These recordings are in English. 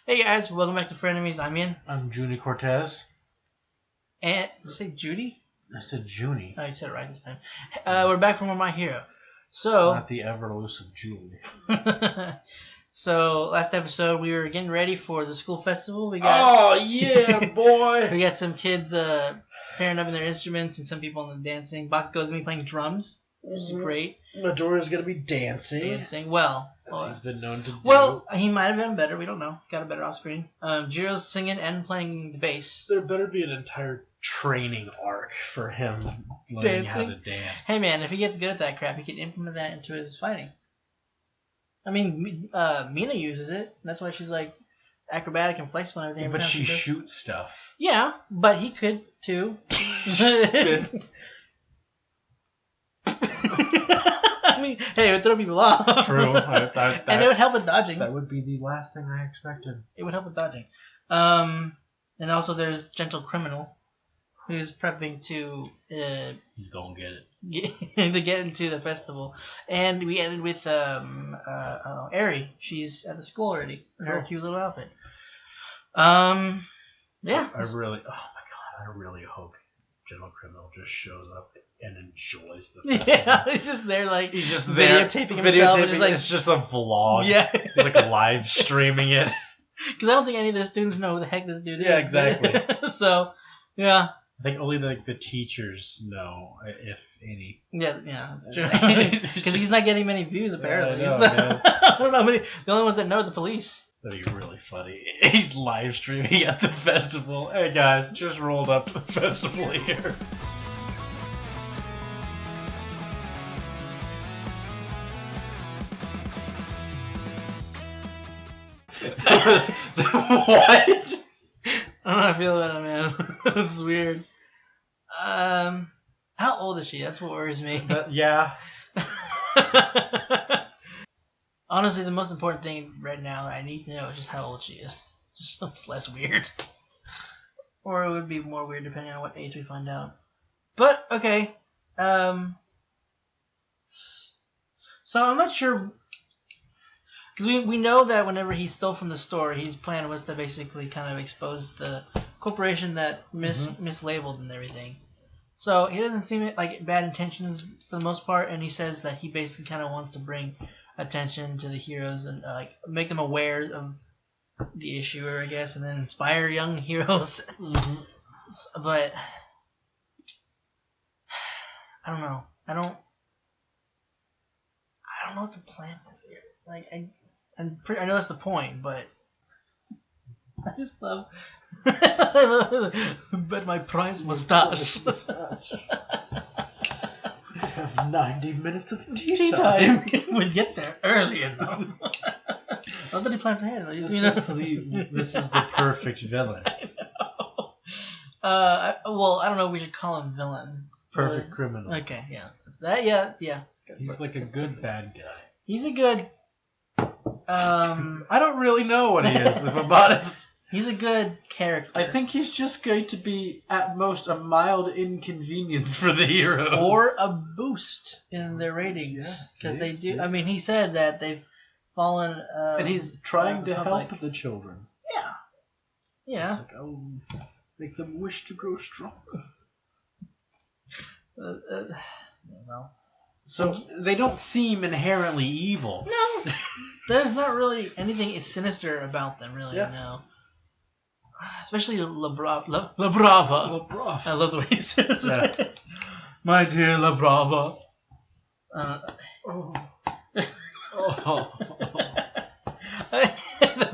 Hey guys, welcome back to Frenemies. I'm Ian. I'm Junie Cortez. And did you say Judy? I said Junie. Oh, you said it right this time. We're back from My Hero. So Not the ever elusive Julie. So last episode we were getting ready for the school festival. We got Oh yeah, boy. we got some kids pairing up in their instruments and some people in the dancing. Bakugo's gonna be playing drums, which is great. Midoriya's gonna be dancing. Well, as he's been known to do. Well, he might have done better. We don't know. Got a better off screen. Jiro's singing and playing the bass. There better be an entire training arc for him learning how to dance. Hey man, if he gets good at that crap, he can implement that into his fighting. I mean, Mina uses it. That's why she's like acrobatic and flexible and everything. Yeah, but she shoots stuff. Yeah, but he could too. I mean, hey, it would throw people off. True. And it would help with dodging. That would be the last thing I expected. It would help with dodging. And also there's Gentle Criminal, who's prepping to he's gonna get it. to get into the festival. And we ended with Eri. She's at the school already in her cute little outfit. Yeah. I really hope Gentle Criminal just shows up and enjoys the festival. Yeah, he's just there like he's just videotaping himself. It's just a vlog. Yeah. He's like live streaming it. Because I don't think any of the students know who the heck this dude is. Yeah, exactly. So, yeah. I think only the teachers know, if any. Yeah, that's true. Because he's not getting many views apparently. Yeah, I know, so, I don't know. The only ones that know are the police. That'd be really funny. He's live streaming at the festival. Hey guys, just rolled up to the festival here. What? I don't know how I feel about it, man. That's weird. How old is she? That's what worries me. Yeah. Honestly, the most important thing right now that I need to know is just how old she is. Just so it's less weird. Or it would be more weird depending on what age we find out. But, okay. So I'm not sure. Because we know that whenever he stole from the store, his plan was to basically kind of expose the corporation that mislabeled and everything. So he doesn't seem like bad intentions for the most part, and he says that he basically kind of wants to bring attention to the heroes and like make them aware of the issue, I guess, and then inspire young heroes. But I don't know. I don't know what the plan is here. Like I know that's the point, but I just love but my prize mustache. We could have 90 minutes of tea time. We'd get there early enough. Not that he plans ahead. This is the perfect villain. I know. Well, I don't know if we should call him villain. Perfect criminal. Okay, yeah. That's that. Yeah. He's like a good bad guy. He's a good. I don't really know what he is, if I'm honest. He's a good character. I think he's just going to be, at most, a mild inconvenience for the heroes. Or a boost in their ratings. Because they do. I mean, he said that they've fallen. And he's trying to help the children. Yeah. Like, make them wish to grow stronger. Well. So they don't seem inherently evil. No. There's not really anything sinister about them, really. Yeah. No. Especially Labrava. Labrava. I love the way he says it. My dear Labrava. The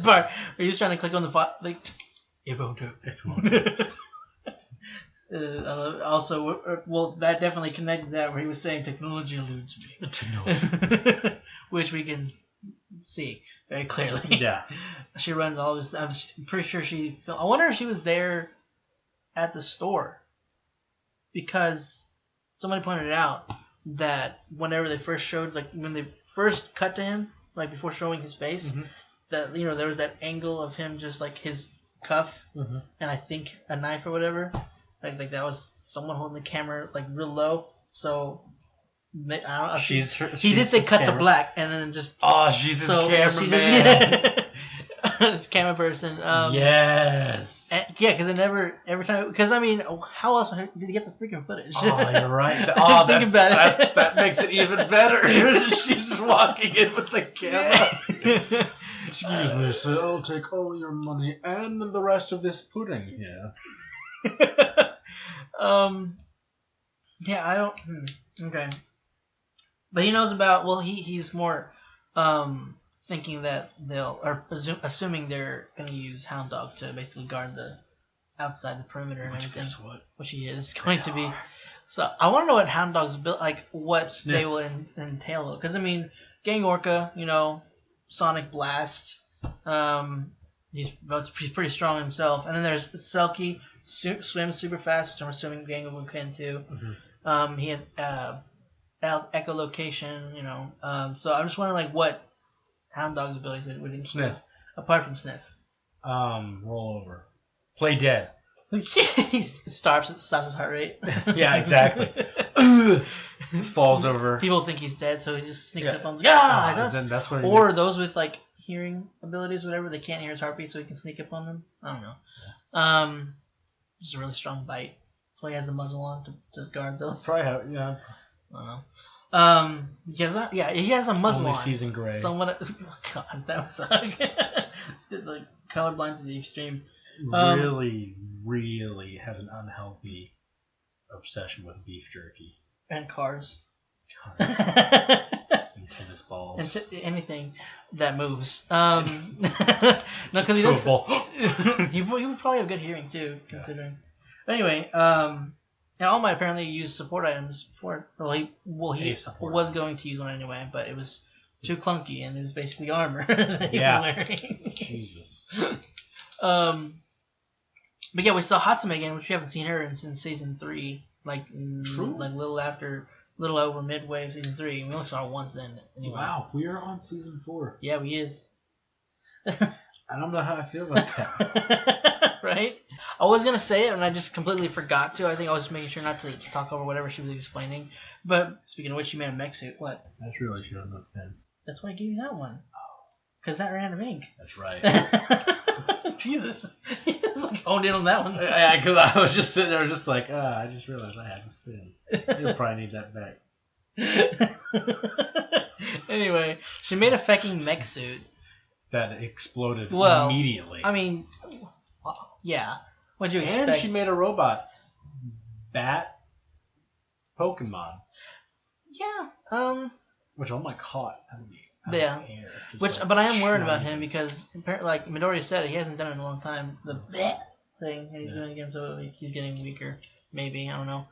part where he's trying to click on the bot, like, it won't do. Also, well, that definitely connected that where he was saying technology eludes me. Which we can see very clearly. Yeah. She runs all this. I'm pretty sure I wonder if she was there at the store. Because somebody pointed out that whenever they first showed, like, when they first cut to him, like, before showing his face, that, there was that angle of him just, like, his cuff, and I think a knife or whatever. Like that was someone holding the camera like real low. So I don't know. He did say cut to black and then just. Oh, she's his cameraman. It's camera person. Yes. Yeah, because it never every time. Because I mean, how else did you get the freaking footage? Oh, you're right. Oh, Think about it. that makes it even better. She's just walking in with the camera. Excuse me, sir. I'll take all your money and the rest of this pudding here. Yeah, I don't. Okay, but he knows about. Well, he's more thinking that assuming they're gonna use Hound Dog to basically guard the outside the perimeter and everything. Guess what? Which he is going to be. So I want to know what Hound Dog's built, like what they will entail. Because I mean, Gang Orca, Sonic Blast. He's pretty strong himself. And then there's Selkie, swims super fast, which I'm assuming Gang Orca can too. Mm-hmm. He has echolocation. So I'm just wondering like what Hound Dog's abilities would include Sniff. apart from Sniff. Roll over. Play dead. He stops his heart rate. Yeah, exactly. Falls over. People think he's dead, so he just sneaks up on them. Then that's what. Or those with like hearing abilities, whatever, they can't hear his heartbeat, so he can sneak up on them. I don't know. Yeah. Just a really strong bite. That's why he has the muzzle on to guard those. Probably have, yeah. I don't know. He has a muzzle Only on. season gray. Somewhat. Oh, God, that would suck. Like colorblind to the extreme. Really has an unhealthy obsession with beef jerky And cars. and tennis balls and anything that moves. No, because he does. He would probably have good hearing too, considering. Yeah. Anyway, and All Might apparently used support items for. He was going to use one anyway, but it was too clunky, and it was basically armor that he was wearing. Jesus. But yeah, we saw Hatsume again, which we haven't seen her since season 3, like little over midway of season 3. We only saw her once then. Anyway. Wow, we are on season 4. Yeah, we is. I don't know how I feel about that. Right? I was gonna say it, and I just completely forgot to. I think I was just making sure not to talk over whatever she was explaining. But speaking of which, she made a mech suit. What? That's really should have been. That's why I gave you that one. Because that ran out of ink. That's right. Jesus. You just like honed in on that one. Yeah, because I was just sitting there just like, I just realized I had this pen. You'll probably need that back. Anyway, she made a fucking mech suit. That exploded immediately. I mean, yeah. What'd you expect? And she made a robot. Bat Pokemon. Yeah. Which, oh my god. Yeah. But I am worried about him because, like Midoriya said, he hasn't done it in a long time. The thing, and he's doing it again, so he's getting weaker. Maybe, I don't know.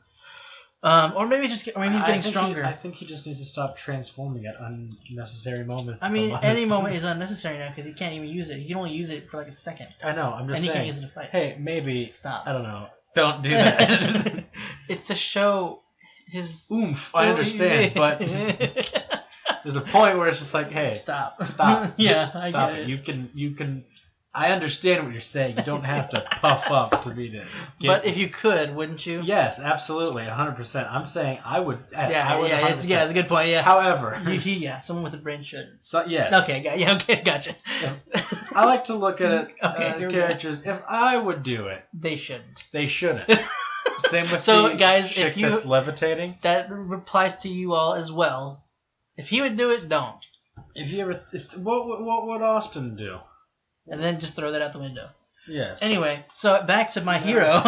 Or maybe he's getting stronger. I think he just needs to stop transforming at unnecessary moments. I mean, any moment is unnecessary now because he can't even use it. He can only use it for like a second. I know. I'm just saying. And he can't use it to fight. Hey, maybe. Stop. I don't know. Don't do that. It's to show his oomph. I understand, but there's a point where it's just like, hey, stop. Yeah, I stop get it. You can. I understand what you're saying. You don't have to puff up to be there. But if you could, wouldn't you? Yes, absolutely, 100%. I'm saying I would. It's a good point. Yeah. However, someone with a brain should. So yes. Okay. Gotcha. I like to look at it. Characters. If I would do it, they shouldn't. They shouldn't. Same with so the guys, chick if you that's levitating. That applies to you all as well. If he would do it, don't. If you ever, what would Austin do? And then just throw that out the window. Yes. Anyway, so back to my hero.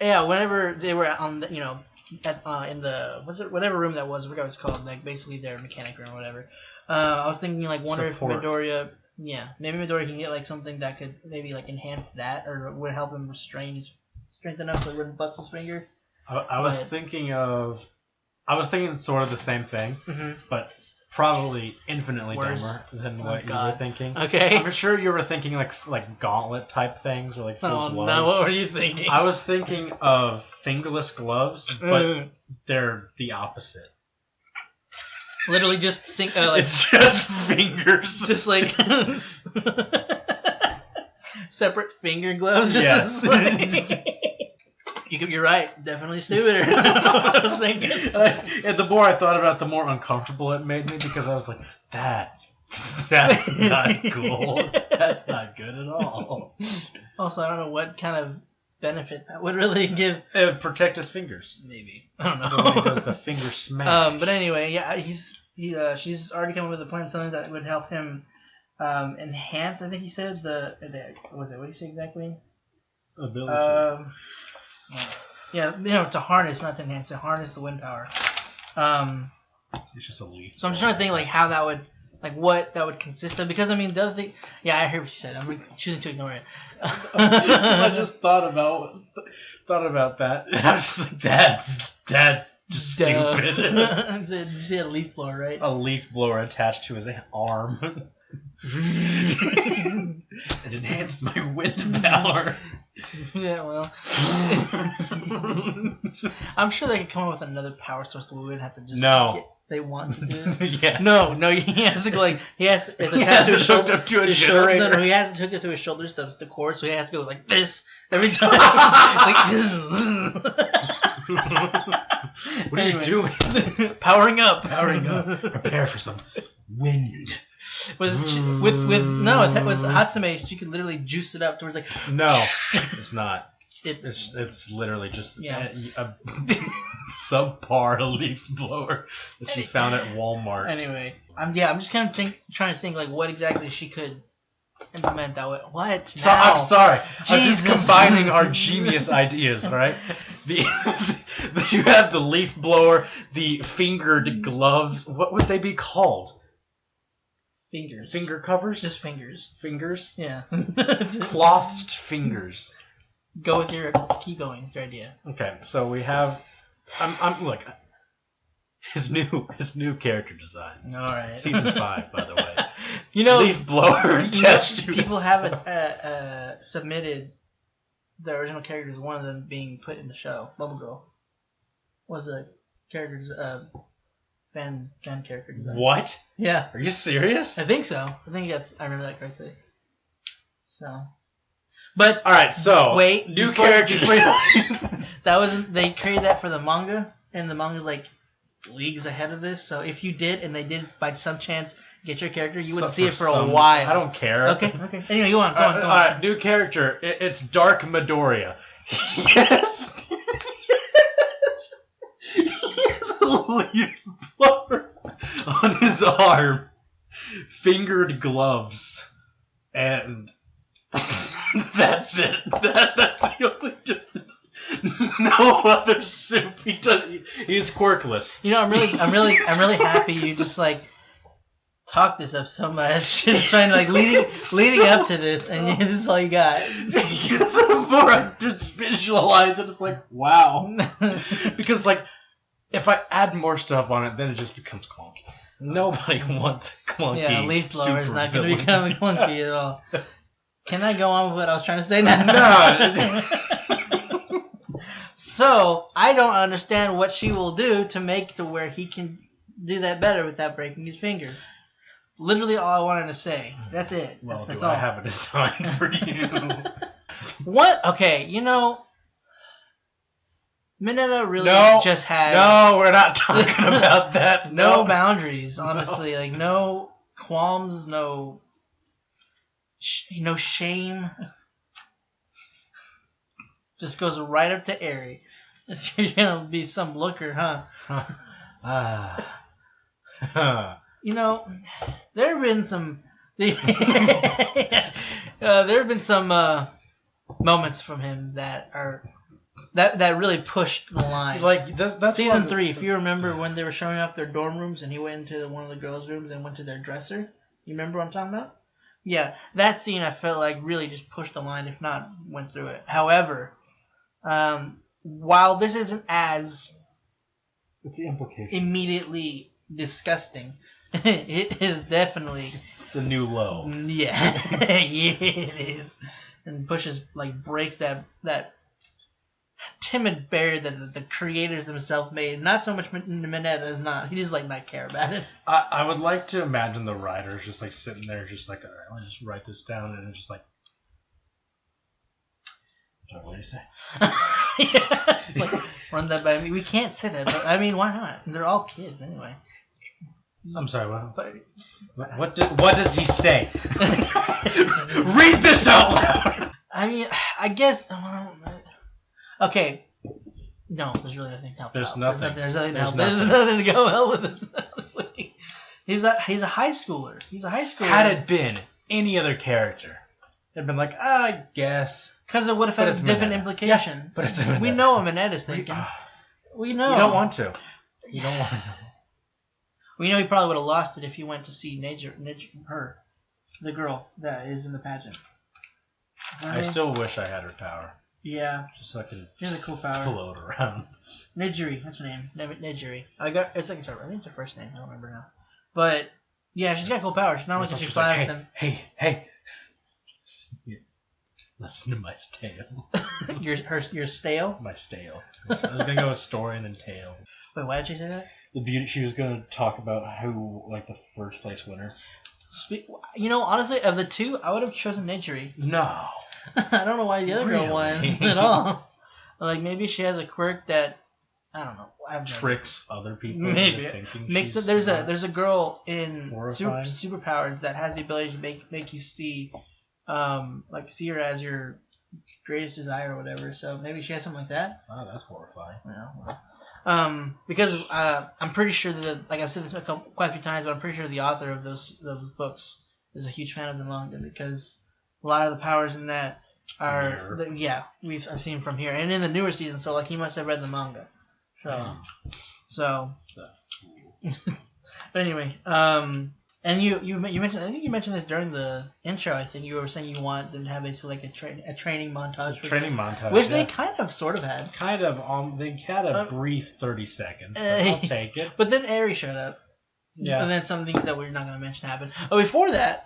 Yeah, whenever they were on the, in the whatever room that was, I forgot what it's called, like basically their mechanic room or whatever. I was thinking wonder if Midoriya, maybe Midoriya can get like something that could maybe like enhance that or would help him restrain his strength enough so it wouldn't bust his finger. I was thinking sort of the same thing, but probably infinitely dumber than what you were thinking. Okay. I'm sure you were thinking like gauntlet type things or like full gloves. No, what were you thinking? I was thinking of fingerless gloves, but they're the opposite. Literally just it's just fingers. Just like separate finger gloves. Yes. You're right. Definitely stupider. I was thinking. And the more I thought about it, the more uncomfortable it made me because I was like, that's not cool. That's not good at all. Also, I don't know what kind of benefit that would really give. It would protect his fingers. Maybe. I don't know. When he does the finger smash. But anyway, yeah, she's already come up with a plan, something that would help him enhance. I think he said what did he say exactly? Ability. Yeah, to harness, not to enhance, to harness the wind power. It's just a leaf. So I'm just trying to think like how that would, like what that would consist of, because I mean the other thing, yeah, I heard what you said. I'm choosing to ignore it. I just thought about that. And I was just like, that's just stupid. You see a leaf blower, right? A leaf blower attached to his arm. It enhanced my wind power. Yeah, well, I'm sure they could come up with another power source that we wouldn't have to just. No. They want to do it. Yeah. No, he has to go like it's attached to his hooked shoulder. up to a generator. No, he has to hook it to his shoulders. That's the cord, so he has to go like this every time. What are you doing? Powering up. Prepare for some wind. With Hatsume, she can literally juice it up towards like. No, it's not. It's literally just a subpar leaf blower that she found at Walmart. Anyway, I'm just kind of trying to think like what exactly she could implement that way. What? So I'm sorry. Jesus. I'm just combining our genius ideas, right? You have the leaf blower, the fingered gloves. What would they be called? Fingers. Finger covers? Just fingers. Fingers? Yeah. Clothed fingers. Keep going with your idea. Okay, so we have I'm look, his new character design. All right. Season 5, by the way. Leaf blower attached to people haven't submitted the original characters, one of them being put in the show. Bubble Girl was a character's fan character design. What? Yeah. Are you serious? I think so. I remember that correctly. So, but all right. So wait, new characters. They created that for the manga, and the manga's like leagues ahead of this. So if you did, and they did by some chance get your character, you wouldn't see it for a while. I don't care. Okay. Anyway, go on. All right, new character. It's Dark Midoriya. Yes. He has a leaf blower on his arm, fingered gloves, and that's it. That's the only difference. No other soup. He's quirkless. I'm really happy you just like talked this up so much. Just trying to like leading up to this, and this is all you got. Because the more I just visualize it, it's like wow. Because like if I add more stuff on it, then it just becomes clunky. Nobody wants a clunky. Yeah, leaf blower is not going to become clunky at all. Can I go on with what I was trying to say now? No. So I don't understand what she will do to make to where he can do that better without breaking his fingers. Literally all I wanted to say. That's it. Well, that's do all. I have a design for you? What? Okay, Mineta really just had... No, we're not talking about that. No boundaries, honestly. No. Like, no qualms, no shame. Just goes right up to Eri. You're going to be some looker, huh? There have been some... there have been some moments from him that are... That really pushed the line. Like that's Season 3, if you remember when they were showing off their dorm rooms and he went into one of the girls' rooms and went to their dresser. You remember what I'm talking about? Yeah, that scene I felt like really just pushed the line, if not went through it. However, while this isn't as it's the implication immediately disgusting, it is definitely it's a new low. Yeah, yeah, it is, and breaks that timid barrier that the creators themselves made. Not so much Mineta is not. He just not care about it. I would like to imagine the writers just sitting there, just all right, let me just write this down, and it's just what do you say? Yeah. Run that by me. We can't say that, but I mean, why not? They're all kids anyway. I'm sorry, what? But What does he say? Read this out loud! I mean, I guess. Okay. No, there's really nothing to help. There's out. nothing. There's nothing to help. There's There's nothing to go help with this. Honestly. He's a high schooler. Had it been any other character, it'd been like, I guess. Because it would have had a different implication. Yeah, but it's Mineta. We know what Mineta's thinking. We know. You don't want to. You don't want to. We know he probably would have lost it if he went to see her, the girl that is in the pageant. I still wish I had her power. Yeah. Just so I could She has a cool power. float around. Nejiri, that's her name. Nejiri. I think it's her first name. I don't remember now. But yeah, she's got cool powers. Not only can she fly with them. Hey. Listen to my tale. your stale? My stale. I was gonna go with story and then tale. Wait, why did she say that? The beauty. She was gonna talk about who the first place winner. Honestly, of the two, I would have chosen Nejiri. No. I don't know why the other girl won at all. Like maybe she has a quirk that I don't know. Tricks other people. Maybe into thinking makes she's there's a girl in horrifying. superpowers that has the ability to make you see see her as your greatest desire or whatever. So maybe she has something like that. Oh, that's horrifying. Because I'm pretty sure that I've said this quite a few times, but I'm pretty sure the author of those books is a huge fan of the manga because a lot of the powers in that are I've seen from here and in the newer season. So he must have read the manga. So. But anyway, and you mentioned, I think you mentioned this during the intro. I think you were saying you want them to have a training montage. Montage, which they kind of sort of had. Kind of. They had a brief 30 seconds. But I'll take it. But then Eri showed up. Yeah. And then some things that we're not going to mention happened. Oh, before that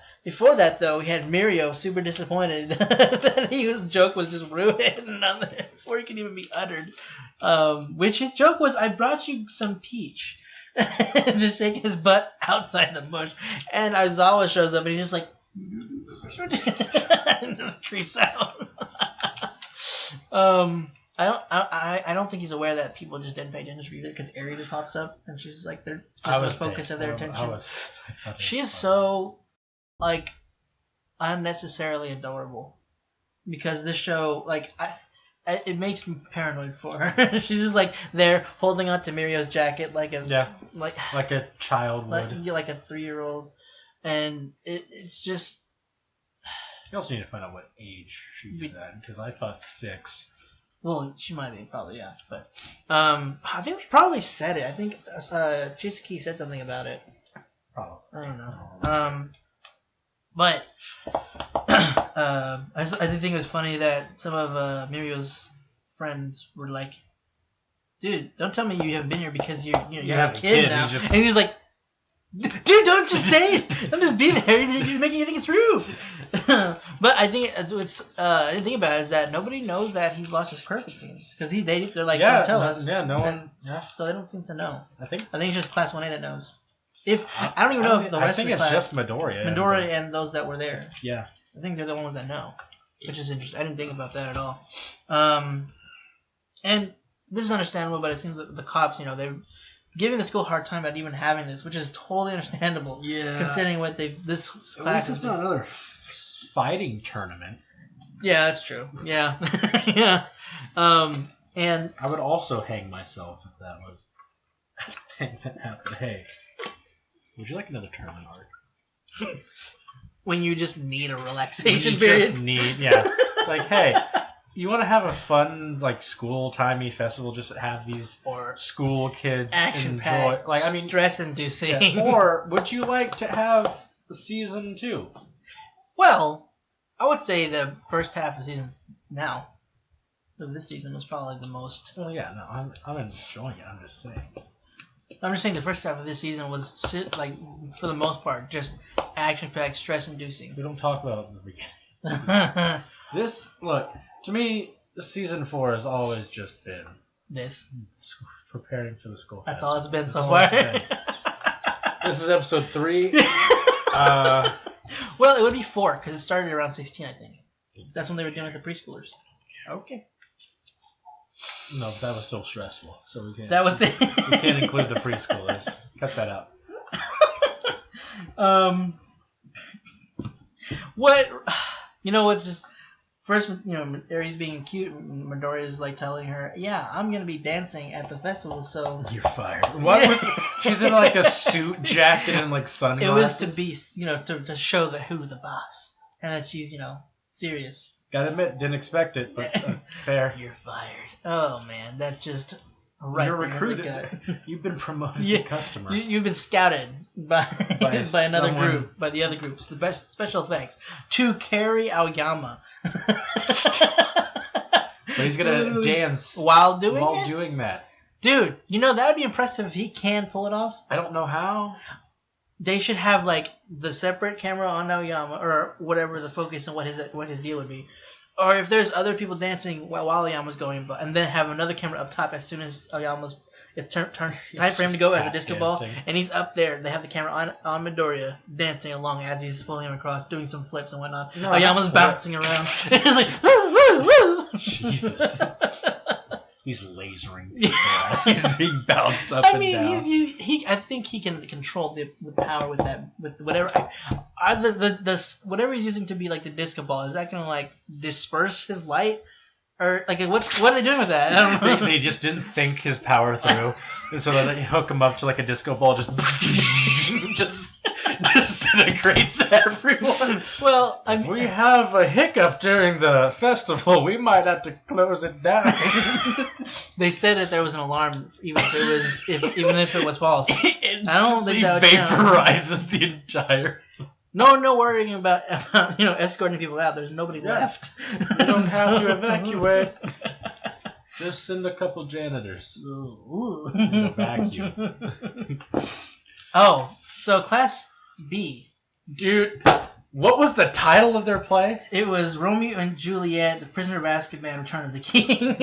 though, we had Mirio super disappointed that his joke was just ruined before he could even be uttered. Which his joke was, "I brought you some peach." Just shaking his butt outside the bush, and Aizawa shows up, and he's just like, and just creeps out. I don't think he's aware that people just didn't pay attention to her because Eri just pops up, and she's just like they're just the focus of their attention. She is so unnecessarily adorable because this show it makes me paranoid for her. She's just there holding on to Mirio's jacket like a child would, like a 3-year-old, and it's just. You also need to find out what age she's at because I thought 6. Well, she might be probably but I think they probably said it. I think Chisaki said something about it. Probably. I don't know. But I did think it was funny that some of Mirio's friends were like, "Dude, don't tell me you haven't been here because you have a kid now." And he's like, "Dude, don't just say it. Don't just be there. You're making you think it's rude." But I think it's I didn't think about it is that nobody knows that he's lost his quirk, it seems, because they're like, "Don't tell us." Yeah, no one. So they don't seem to know. I think it's just Class 1A that knows. I don't even know if the rest of the class. I think it's just Midoriya. Midoriya and those that were there. Yeah. I think they're the ones that know, which is interesting. I didn't think about that at all. And this is understandable, but it seems that the cops, they're giving the school a hard time about even having this, which is totally understandable. Yeah. Considering what this class is. It's not another fighting tournament. Yeah, that's true. Yeah. Yeah. And I would also hang myself if that was a thing that happened. Hey, would you like another tournament arc? When you just need a relaxation period. Hey, you want to have a fun school-timey festival? Just have these school kids action-packed, enjoy. stress-inducing. Yeah. Or would you like to have season 2? Well, I would say the first half of season this season was probably the most. Well, yeah, no, I'm enjoying it. I'm just saying the first half of this season was for the most part just action-packed, stress-inducing. We don't talk about the beginning. To me, the season 4 has always just been this preparing for the school. That's all it's been so far. This is episode 3. Well, it would be 4 because it started around 16, I think. That's when they were doing it with the preschoolers. Okay. No, that was so stressful. So we can't. That was it. We can't include the preschoolers. Cut that out. What? What's just first? Aries being cute. Midoriya's like telling her, "Yeah, I'm gonna be dancing at the festival." So you're fired. What was? She's in like a suit jacket and like sunglasses. it was to be, to show who the boss, and that she's, serious. Gotta admit, didn't expect it, but fair. You're fired. Oh man, that's just right. You're there in the recruited. gut. You've been promoted to customer. You've been scouted by another someone... group, by the other groups, the best special effects, to carry Aoyama. But he's gonna dance while doing that. Dude, that would be impressive if he can pull it off. I don't know how. They should have like the separate camera on Aoyama or whatever the focus and what his deal would be. Or if there's other people dancing while Aoyama's going, and then have another camera up top as soon as Aoyama's time for him to go as a disco ball, and he's up there. They have the camera on Midoriya dancing along as he's pulling him across, doing some flips and whatnot. No, Aoyama's bouncing around. It's like, woo, woo, woo. Jesus. He's lasering. He's being bounced up and down. I think he can control the power with whatever. Whatever he's using to be like the disco ball. Is that gonna like disperse his light, or like what are they doing with that? I don't know. They just didn't think his power through, and so they hook him up to like a disco ball, just disintegrates everyone. Well, we have a hiccup during the festival. We might have to close it down. They said that there was an alarm, even if it was false. I don't think that would vaporizes the entire. No worrying about escorting people out. There's nobody left. You don't have to evacuate. Just send a couple janitors. Vacuum. Oh, so Class B. Dude, what was the title of their play? It was Romeo and Juliet, The Prisoner of Azkaban, Return of the King.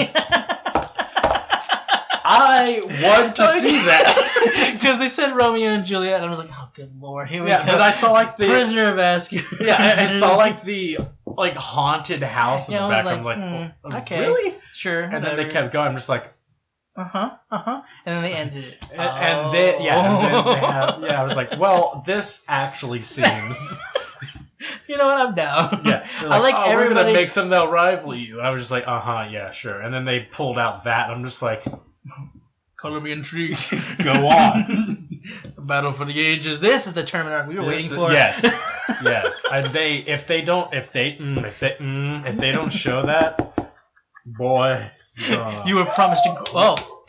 I want to see that. Because they said Romeo and Juliet, and I was like, oh, good lord, here we go. But I saw like the... Prisoner of Azkaban. Yeah, I saw like the haunted house in the back. I'm like, okay. Really? Sure. And then they kept going. I'm just like... And then they ended it. And then they have... Yeah, I was like, well, this actually seems... You know what? I'm down. Yeah. I like everybody... We're going to make something that'll rival you. I was just like, yeah, sure. And then they pulled out that. I'm just like... Color me intrigued. Go on. A battle for the ages. This is the tournament arc we were waiting for. Yes. Yes. And if they don't show that, boy. You were promised to. Oh,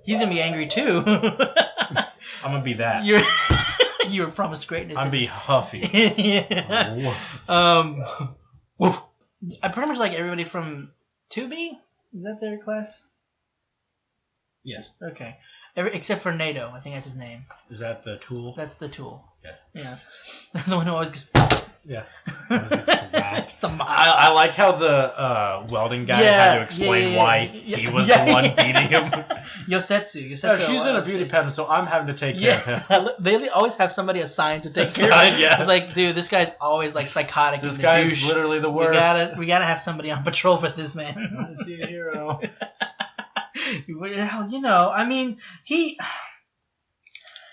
he's gonna be angry too. I'm gonna be that. You were promised greatness. I'm be huffy. Yeah. I pretty much like everybody from 2B. Is that their class? Yes. Okay. Except for NATO. I think that's his name. Is that the tool? That's the tool. Yeah. The one who always goes... Yeah. I like how the welding guy had to explain why he was the one beating him. Yosetsu. No, she's in a beauty pageant, so I'm having to take care of him. They always have somebody assigned to take care of him. Yeah. It's like, dude, this guy's always like psychotic. This guy's literally the worst. We gotta have somebody on patrol with this man. Is he a hero? Well, I mean, he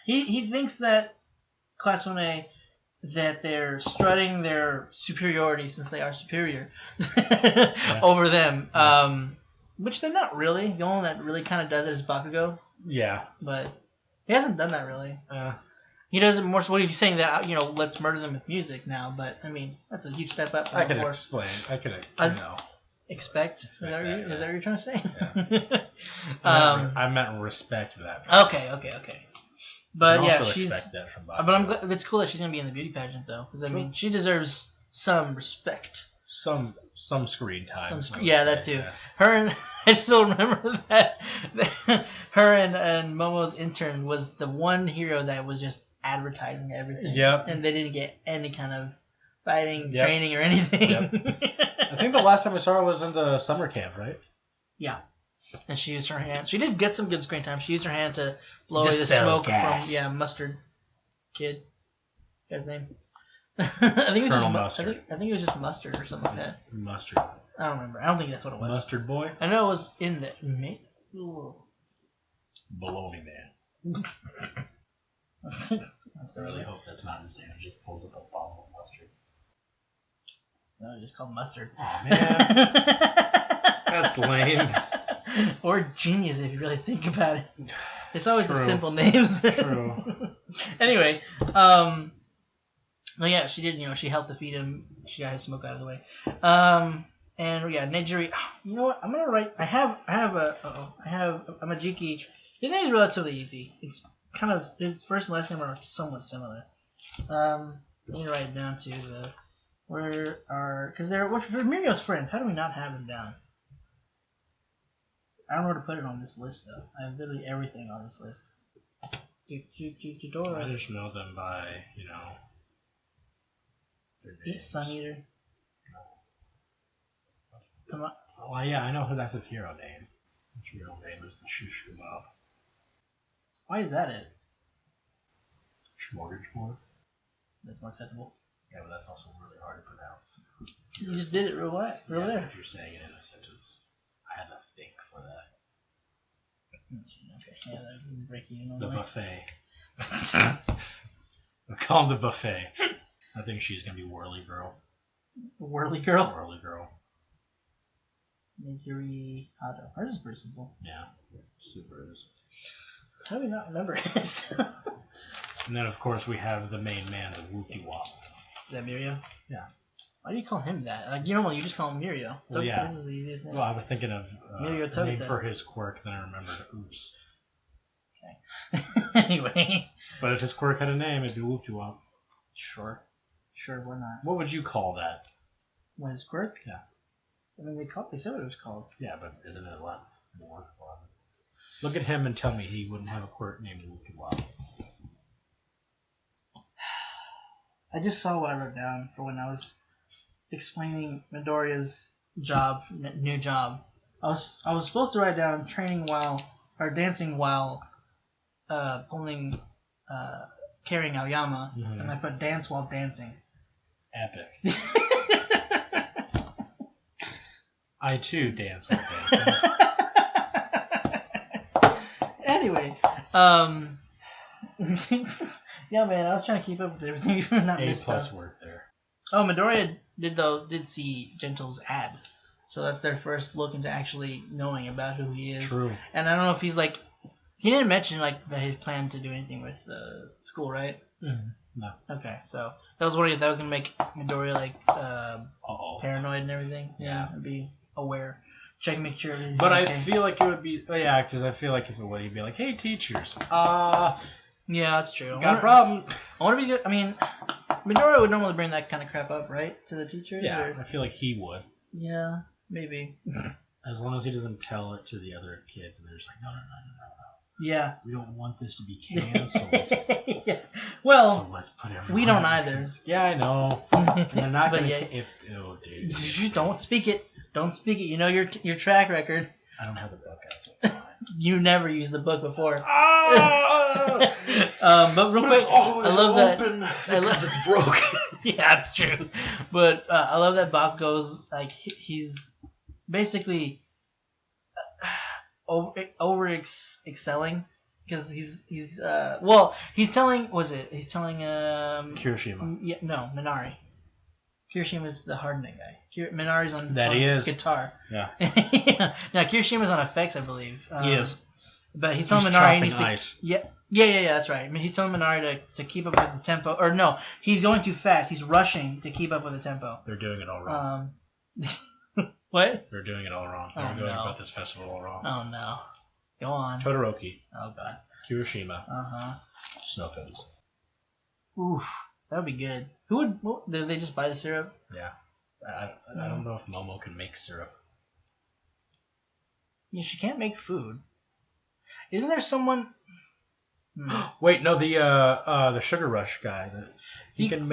thinks that Class 1A, that they're strutting their superiority since they are superior over them, which they're not really. The only one that really kind of does it is Bakugo. Yeah. But he hasn't done that really. He doesn't more. So what are you saying that let's murder them with music now? But I mean, that's a huge step up. I can explain. I know. Expect? Is that what you're trying to say? Yeah. I meant respect that. Okay. But yeah, she's. But I'm glad it's cool that she's gonna be in the beauty pageant though, because I mean, she deserves some respect. Some screen time. That too. Yeah. Her and I still remember that. Her and Momo's intern was the one hero that was just advertising everything. Yep. And they didn't get any kind of fighting training or anything. Yep. I think the last time I saw her was in the summer camp, right? Yeah. And she used her hand. She did get some good screen time. She used her hand to blow away the Dispel smoke gas. from Mustard Kid. His name. I think it was Colonel just Mustard. I think it was just Mustard or something like that. Mustard. I don't remember. I don't think that's what it was. Mustard boy. I know it was in the. Baloney man. I really hope that's not his name. He just pulls up a bottle of mustard. No, it's just called mustard. Oh man, that's lame. Or genius if you really think about it. It's always True. the simple names. True. Anyway, well, yeah, she did. She helped to feed him. She got his smoke out of the way. And yeah, Nejiri. You know what? I'm gonna write. I have a Majiki. His name is relatively easy. It's kind of his first and last name are somewhat similar. I need to write it down to because they're Mirio's friends. How do we not have him down? I don't know where to put it on this list though. I have literally everything on this list. I just know them by their names. Sun Eater. Well, yeah, I know who that's his hero name. His real name is the Shushu Mob. Why is that it? Smorgasbord. That's more acceptable. Yeah, but that's also really hard to pronounce. You just did it real there. If you're saying it in a sentence, I had to think for that. Okay, yeah, that would break you. The buffet. I call him the buffet. I think she's gonna be Whirly Girl. Whirly Girl? Whirly Girl. Midori Hado. Hers is pretty simple. Yeah, super is. How do we not remember it? And then, of course, we have the main man, the Wookie Wop. Is that Mirio? Yeah. Why do you call him that? Like, normally you just call him Mirio. Well, yeah. This is the easiest name. Well, I was thinking of Mirio a name Togata. for his quirk, then I remembered, oops. Okay. Anyway. But if his quirk had a name, it'd be Wookie Wop. Sure, why not? What would you call that? What, his quirk? Yeah. I mean, they said what it was called. Yeah, but isn't it a lot more fun? Look at him and tell me he wouldn't have a quirk named Wookie Wop. I just saw what I wrote down for when I was explaining Midoriya's new job. I was supposed to write down dancing while carrying Aoyama, and I put dance while dancing. Epic. I too dance while dancing. Anyway, yeah, man, I was trying to keep up with everything. Not A+ work there. Oh, Midoriya did see Gentle's ad, so that's their first look into actually knowing about who he is. True. And I don't know if he didn't mention that his plan to do anything with the school, right? Mm-hmm. No. Okay, so I was wondering if that was gonna make Midoriya paranoid and everything. Yeah, I'd be aware. Make sure. But okay. I feel like it would be, because I feel like if it would, you'd be like, hey, teachers, yeah, that's true. got a problem. I want to be good. I mean, Midoriya would normally bring that kind of crap up, right, to the teachers? Yeah, or? I feel like he would. Yeah, maybe. As long as he doesn't tell it to the other kids, and they're just like, no. Yeah. We don't want this to be canceled. Yeah. Well, so let's put everyone. We don't either. Yeah, I know. And they're not going to. Oh, dude. Don't speak it. Don't speak it. You know your track record. I don't have the book out, so it's fine. You never used the book before. But real quick, I love that. It's broken. Yeah, it's true. But I love that Bakugo's he's basically over excelling because he's telling Kirishima. Yeah, no, Minari. Kirishima's the hardening guy. Minari's on guitar. Yeah. Now Kirishima's on effects, I believe. He is. But he's telling Minari he needs ice. to. Yeah, that's right. I mean, he's telling Minari to keep up with the tempo. Or no, he's going too fast. He's rushing to keep up with the tempo. They're doing it all wrong. What? They're doing it all wrong. They're going about this festival all wrong. Oh no. Go on. Todoroki. Oh god. Kirishima. Snowcones. Oof. That would be good. Did they just buy the syrup? Yeah. I don't know if Momo can make syrup. Yeah, she can't make food. Isn't there someone? Wait, no, the Sugar Rush guy. He can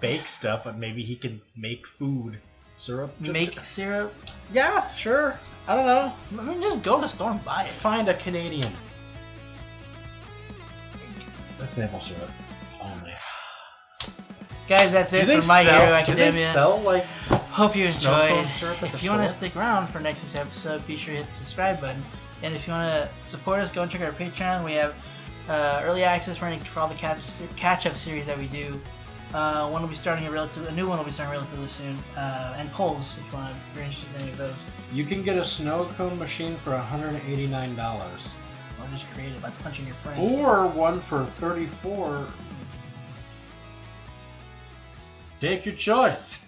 bake stuff, but maybe he can make food. Syrup? Make syrup? Yeah, sure. I don't know. I mean, just go to the store and buy it. Find a Canadian. That's maple syrup. Only. Guys, that's it for My Hero Academia. Do they sell, hope you enjoyed. If you want to stick around for next week's episode, be sure to hit the subscribe button. And if you want to support us, go and check out our Patreon. We have early access for all the catch-up series that we do. One will be starting a new one will be starting relatively soon, and polls if you're interested in any of those. You can get a snow cone machine for $189. Or just create it by punching your friend. Or one for $34. Take your choice.